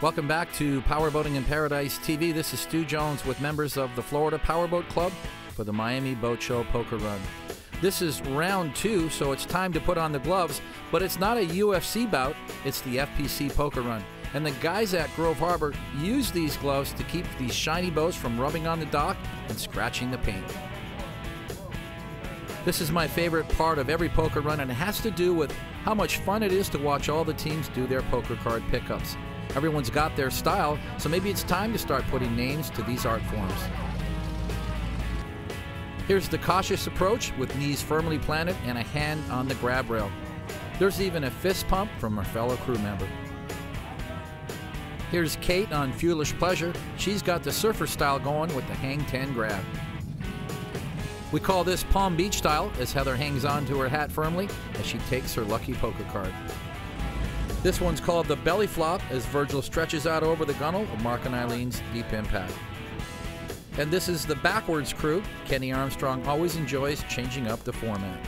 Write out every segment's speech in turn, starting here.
Welcome back to Powerboating in Paradise TV. This is Stu Jones with members of the Florida Powerboat Club for the Miami Boat Show Poker Run. This is round 2, so it's time to put on the gloves, but it's not a UFC bout, it's the FPC Poker Run. And the guys at Grove Harbor use these gloves to keep these shiny boats from rubbing on the dock and scratching the paint. This is my favorite part of every poker run, and it has to do with how much fun it is to watch all the teams do their poker card pickups. Everyone's got their style, so maybe it's time to start putting names to these art forms. Here's the cautious approach with knees firmly planted and a hand on the grab rail. There's even a fist pump from a fellow crew member. Here's Kate on Foolish Pleasure. She's got the surfer style going with the hang 10 grab. We call this Palm Beach style as Heather hangs on to her hat firmly as she takes her lucky poker card. This one's called the belly flop as Virgil stretches out over the gunnel of Mark and Eileen's Deep Impact. And this is the backwards crew. Kenny Armstrong always enjoys changing up the format.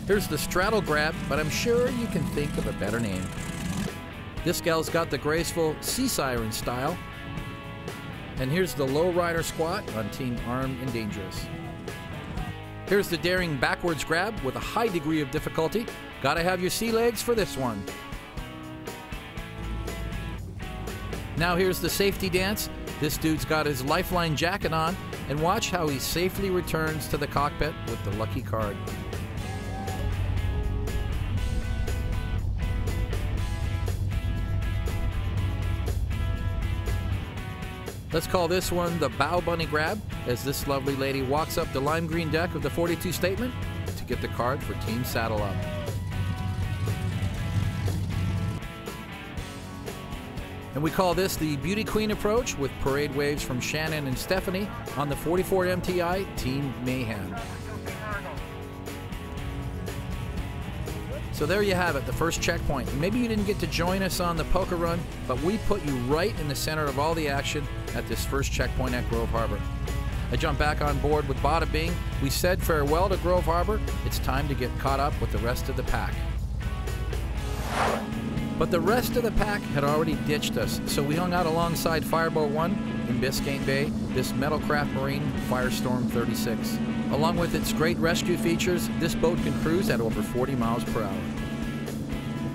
Here's the straddle grab, but I'm sure you can think of a better name. This gal's got the graceful sea siren style. And here's the low rider squat on Team Armed and Dangerous. Here's the daring backwards grab with a high degree of difficulty. Gotta have your sea legs for this one. Now here's the safety dance. This dude's got his lifeline jacket on, and watch how he safely returns to the cockpit with the lucky card. Let's call this one the bow bunny grab as this lovely lady walks up the lime green deck of the 42 statement to get the card for Team Saddle Up. And we call this the Beauty Queen approach with parade waves from Shannon and Stephanie on the 44 MTI Team Mayhem. So there you have it, the first checkpoint. Maybe you didn't get to join us on the poker run, but we put you right in the center of all the action at this first checkpoint at Grove Harbor. I jumped back on board with Bada Bing. We said farewell to Grove Harbor. It's time to get caught up with the rest of the pack. But the rest of the pack had already ditched us, so we hung out alongside Fireboat 1 in Biscayne Bay, this Metalcraft Marine Firestorm 36. Along with its great rescue features, this boat can cruise at over 40 miles per hour.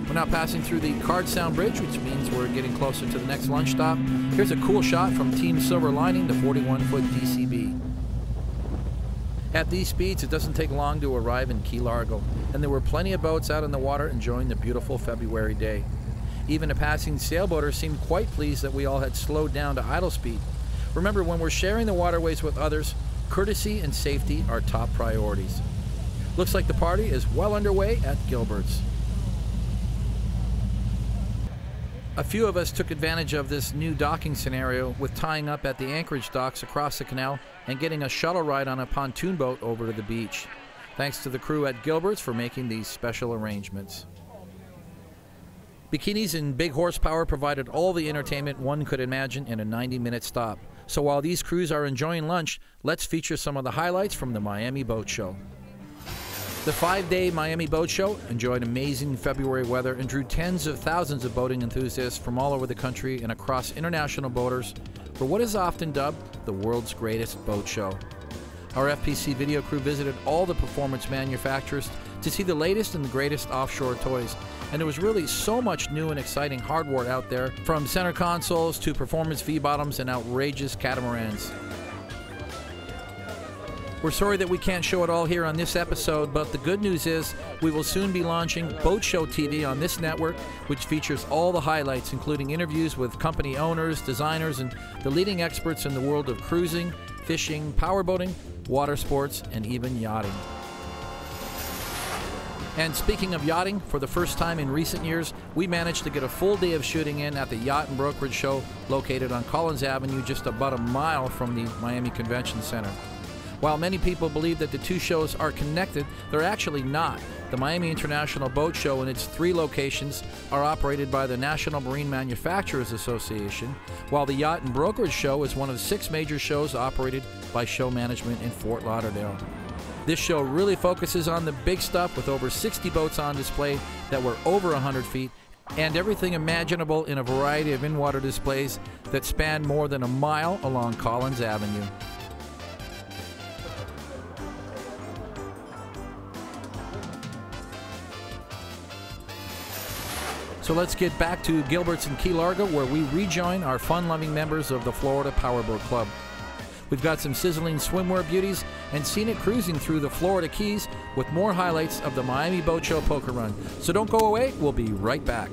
We're now passing through the Card Sound Bridge, which means we're getting closer to the next lunch stop. Here's a cool shot from Team Silver Lining, the 41-foot DCB. At these speeds, it doesn't take long to arrive in Key Largo, and there were plenty of boats out in the water enjoying the beautiful February day. Even a passing sailboater seemed quite pleased that we all had slowed down to idle speed. Remember, when we're sharing the waterways with others, courtesy and safety are top priorities. Looks like the party is well underway at Gilbert's. A few of us took advantage of this new docking scenario with tying up at the anchorage docks across the canal and getting a shuttle ride on a pontoon boat over to the beach. Thanks to the crew at Gilbert's for making these special arrangements. Bikinis and big horsepower provided all the entertainment one could imagine in a 90-minute stop. So while these crews are enjoying lunch, let's feature some of the highlights from the Miami Boat Show. The 5-day Miami Boat Show enjoyed amazing February weather and drew tens of thousands of boating enthusiasts from all over the country and across international boaters for what is often dubbed the world's greatest boat show. Our FPC video crew visited all the performance manufacturers to see the latest and the greatest offshore toys, and there was really so much new and exciting hardware out there, from center consoles to performance V-bottoms and outrageous catamarans. We're sorry that we can't show it all here on this episode, but the good news is we will soon be launching Boat Show TV on this network, which features all the highlights, including interviews with company owners, designers, and the leading experts in the world of cruising, fishing, powerboating, water sports, and even yachting. And speaking of yachting, for the first time in recent years, we managed to get a full day of shooting in at the Yacht and Brokerage Show located on Collins Avenue, just about a mile from the Miami Convention Center. While many people believe that the two shows are connected, they're actually not. The Miami International Boat Show and its 3 locations are operated by the National Marine Manufacturers Association, while the Yacht and Brokerage Show is one of 6 major shows operated by show management in Fort Lauderdale. This show really focuses on the big stuff with over 60 boats on display that were over 100 feet and everything imaginable in a variety of in-water displays that span more than a mile along Collins Avenue. So let's get back to Gilbert's and Key Largo, where we rejoin our fun-loving members of the Florida Powerboat Club. We've got some sizzling swimwear beauties and scenic cruising through the Florida Keys with more highlights of the Miami Boat Show Poker Run. So don't go away, we'll be right back.